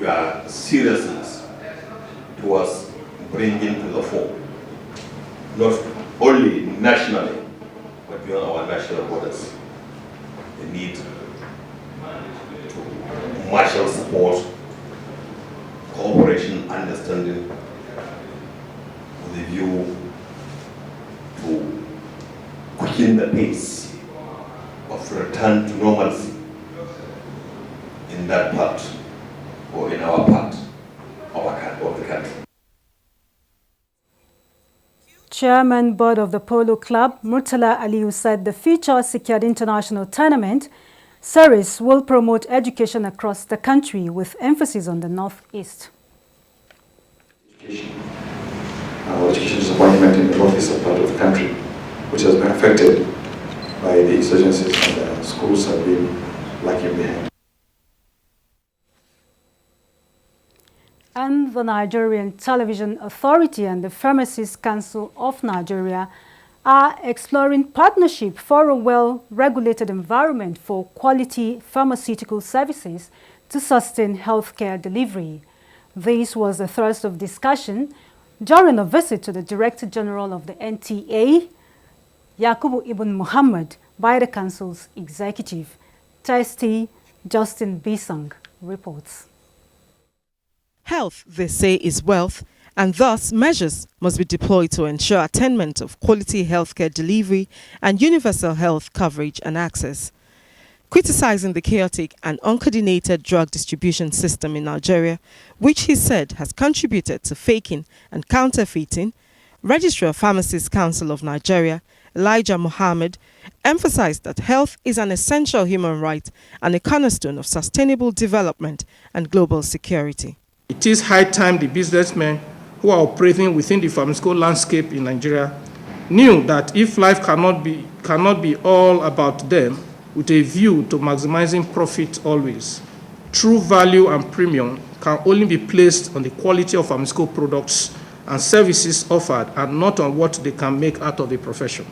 [SPEAKER 4] your seriousness towards bringing to the fore, not only nationally, but beyond our national borders, the need to marshal support, cooperation, understanding, with a view to quicken the pace of return to normalcy in that part or in our part of the country.
[SPEAKER 3] Chairman Board of the Polo Club, Murtala Aliyu, said the Future Secured International Tournament series will promote education across the country with emphasis on the Northeast.
[SPEAKER 18] Education disappointment in the northeastern part of the country, which has been affected by the insurgencies, and the schools have been lagging behind.
[SPEAKER 3] And the Nigerian Television Authority and the Pharmacists Council of Nigeria are exploring partnership for a well-regulated environment for quality pharmaceutical services to sustain healthcare delivery. This was the thrust of discussion during a visit to the Director General of the NTA, Yakubu Ibn Muhammad, by the Council's executive. Tasty Justin Bisang reports.
[SPEAKER 23] Health, they say, is wealth, and thus measures must be deployed to ensure attainment of quality healthcare delivery and universal health coverage and access. Criticizing the chaotic and uncoordinated drug distribution system in Nigeria, which he said has contributed to faking and counterfeiting, Registrar of Pharmacists Council of Nigeria, Elijah Mohammed, emphasized that health is an essential human right and a cornerstone of sustainable development and global security.
[SPEAKER 24] It is high time the businessmen who are operating within the pharmaceutical landscape in Nigeria knew that if life cannot be all about them, with a view to maximizing profit always, true value and premium can only be placed on the quality of pharmaceutical products and services offered and not on what they can make out of the profession.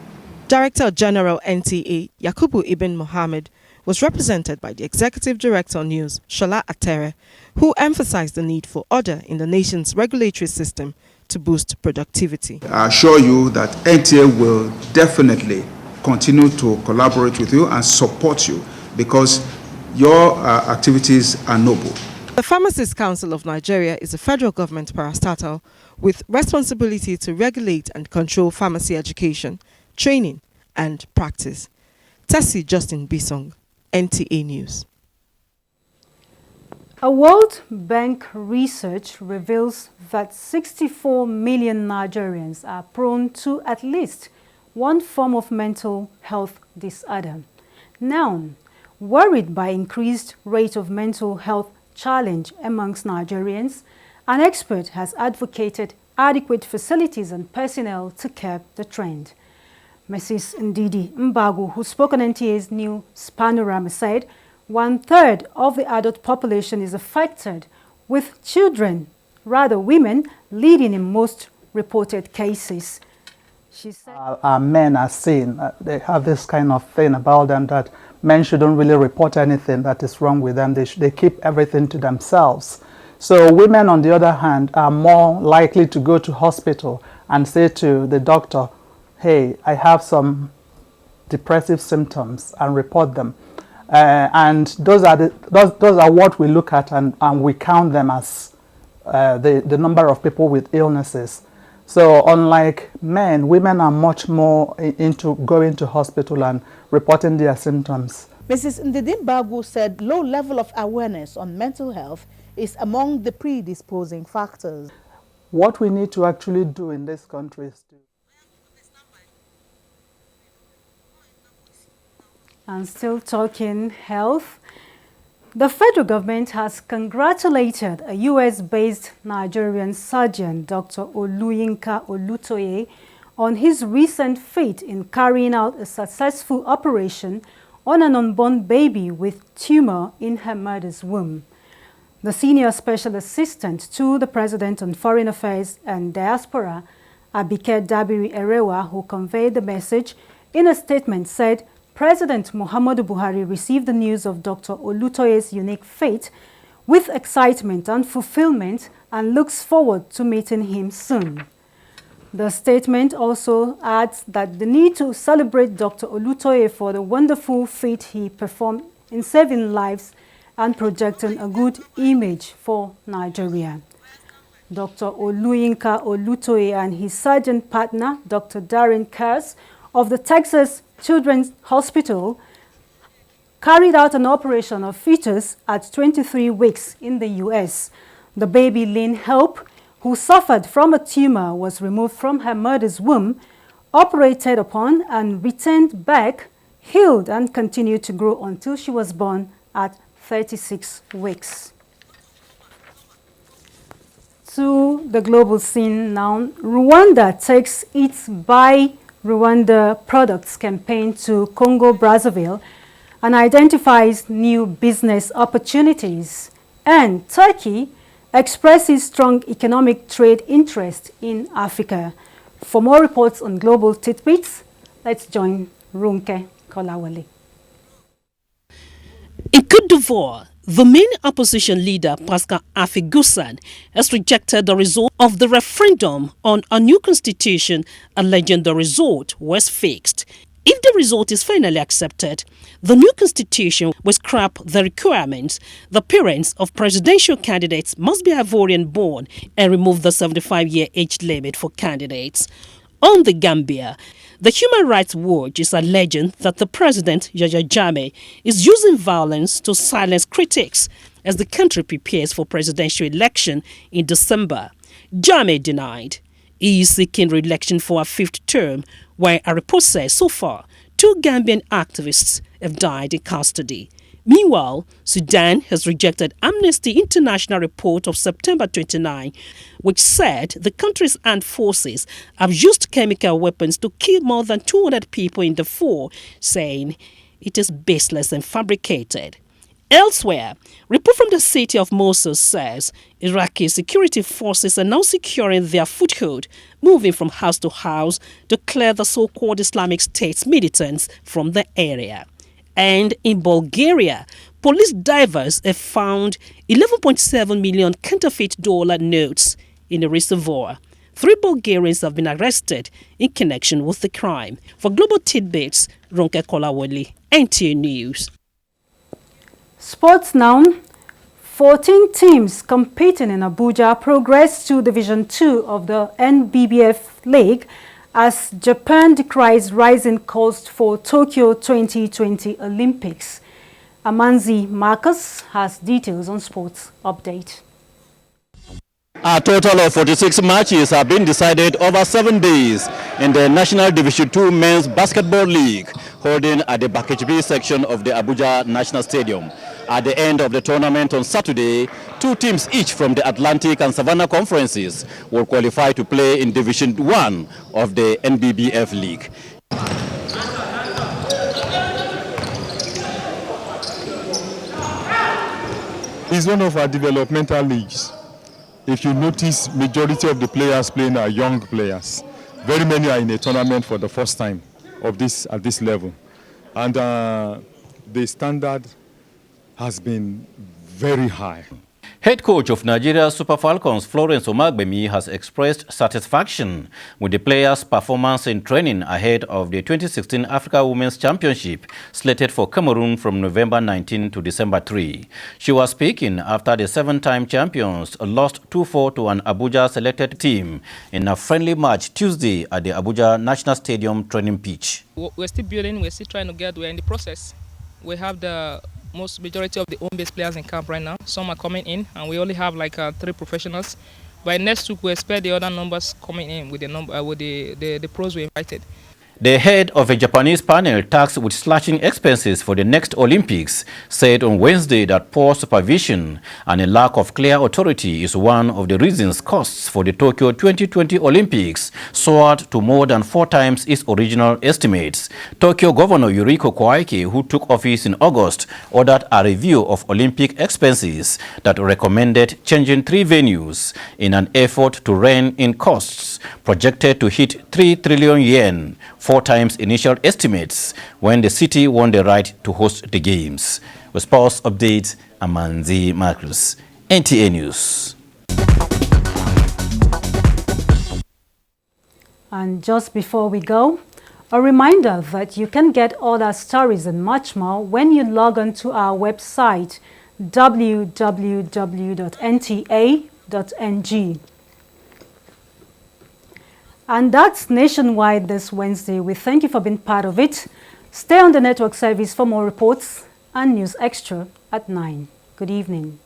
[SPEAKER 23] Director General NTA, Yakubu Ibn Muhammad, was represented by the Executive Director on News, Shola Atere, who emphasized the need for order in the nation's regulatory system to boost productivity.
[SPEAKER 25] I assure you that NTA will definitely continue to collaborate with you and support you because your activities are noble.
[SPEAKER 23] The Pharmacists Council of Nigeria is a federal government parastatal with responsibility to regulate and control pharmacy education, training and practice. Tessie Justin Bisong, NTA News.
[SPEAKER 3] A World Bank research reveals that 64 million Nigerians are prone to at least one form of mental health disorder. Now, worried by increased rate of mental health challenge amongst Nigerians, an expert has advocated adequate facilities and personnel to curb the trend. Mrs. Ndidi Mbagu, who spoke on NTA's News Panorama, said 1/3 of the adult population is affected, with children, rather women, leading in most reported cases. She said,
[SPEAKER 5] our men are seen. They have this kind of thing about them that men shouldn't really report anything that is wrong with them. They keep everything to themselves. So women, on the other hand, are more likely to go to hospital and say to the doctor, hey, I have some depressive symptoms, and report them. And those are what we look at, and we count them as the number of people with illnesses. So unlike men, women are much more into going to hospital and reporting their symptoms.
[SPEAKER 7] Mrs. Ndidimbagu said low level of awareness on mental health is among the predisposing factors.
[SPEAKER 5] What we need to actually do in this country is to...
[SPEAKER 3] And still talking health, the federal government has congratulated a US-based Nigerian surgeon, Dr. Oluyinka Olutoye, on his recent feat in carrying out a successful operation on an unborn baby with tumor in her mother's womb. The senior special assistant to the President on Foreign Affairs and Diaspora, Abike Dabiri Erewa, who conveyed the message in a statement, said President Muhammadu Buhari received the news of Dr. Olutoye's unique fate with excitement and fulfillment and looks forward to meeting him soon. The statement also adds that the need to celebrate Dr. Olutoye for the wonderful feat he performed in saving lives and projecting a good image for Nigeria. Dr. Oluyinka Olutoye and his surgeon partner, Dr. Darren Kers, of the Texas Children's Hospital, carried out an operation of fetus at 23 weeks in the U.S. The baby Lynn Hope, who suffered from a tumor, was removed from her mother's womb, operated upon, and returned back, healed, and continued to grow until she was born at 36 weeks. To the global scene now, Rwanda takes its Buy Rwanda Products campaign to Congo-Brazzaville and identifies new business opportunities. And Turkey expresses strong economic trade interest in Africa. For more reports on global tidbits, let's join Runke Kolawale.
[SPEAKER 8] In Côte d'Ivoire, the main opposition leader, Pascal Affi-Goussane, has rejected the result of the referendum on a new constitution, alleging the result was fixed. If the result is finally accepted, the new constitution will scrap the requirements the parents of presidential candidates must be Ivorian born and remove the 75-year age limit for candidates. On the Gambia, the Human Rights Watch is alleging that the president, Yahya Jammeh, is using violence to silence critics as the country prepares for presidential election in December. Jammeh denied he is seeking re-election for a fifth term, while a report says so far 2 Gambian activists have died in custody. Meanwhile, Sudan has rejected Amnesty International report of September 29, which said the country's armed forces have used chemical weapons to kill more than 200 people in Darfur, saying it is baseless and fabricated. Elsewhere, report from the city of Mosul says Iraqi security forces are now securing their foothold, moving from house to house to clear the so-called Islamic State militants from the area. And in Bulgaria, police divers have found 11.7 million counterfeit dollar notes in a reservoir. 3 Bulgarians have been arrested in connection with the crime. For Global Tidbits, Ronke Kolawole, NTA News.
[SPEAKER 3] Sports now. 14 teams competing in Abuja progressed to Division 2 of the NBBF League as Japan decries rising cost for Tokyo 2020 Olympics. Amanzi Marcus has details on Sports Update.
[SPEAKER 9] A total of 46 matches have been decided over 7 days in the National Division 2 Men's Basketball League, holding at the Bakechbi section of the Abuja National Stadium. At the end of the tournament on Saturday, 2 teams each from the Atlantic and Savannah conferences will qualify to play in Division 1 of the NBBF League.
[SPEAKER 27] It's one of our developmental leagues. If you notice, majority of the players playing are young players. Very many are in a tournament for the first time at this level. And the standard has been very high.
[SPEAKER 10] Head coach of Nigeria Super Falcons, Florence Omagbemi, has expressed satisfaction with the players' performance in training ahead of the 2016 Africa Women's Championship slated for Cameroon from November 19 to December 3. She was speaking after the 7-time champions lost 2-4 to an Abuja selected team in a friendly match Tuesday at the Abuja National Stadium training pitch.
[SPEAKER 11] We're still building, we're still trying to we're in the process. We have the majority of the home-based players in camp right now. Some are coming in, and we only have like 3 professionals. By next week, we expect the other numbers coming in with the pros we invited.
[SPEAKER 10] The head of a Japanese panel tasked with slashing expenses for the next Olympics said on Wednesday that poor supervision and a lack of clear authority is one of the reasons costs for the Tokyo 2020 Olympics soared to more than 4 times its original estimates. Tokyo Governor Yuriko Koike, who took office in August, ordered a review of Olympic expenses that recommended changing 3 venues in an effort to rein in costs projected to hit 3 trillion yen, 4 times initial estimates, when the city won the right to host the games. With sports updates, Amanzi Marcus, NTA News.
[SPEAKER 3] And just before we go, a reminder that you can get all our stories and much more when you log on to our website www.nta.ng. And that's Nationwide this Wednesday. We thank you for being part of it. Stay on the network service for more reports and News Extra at 9. Good evening.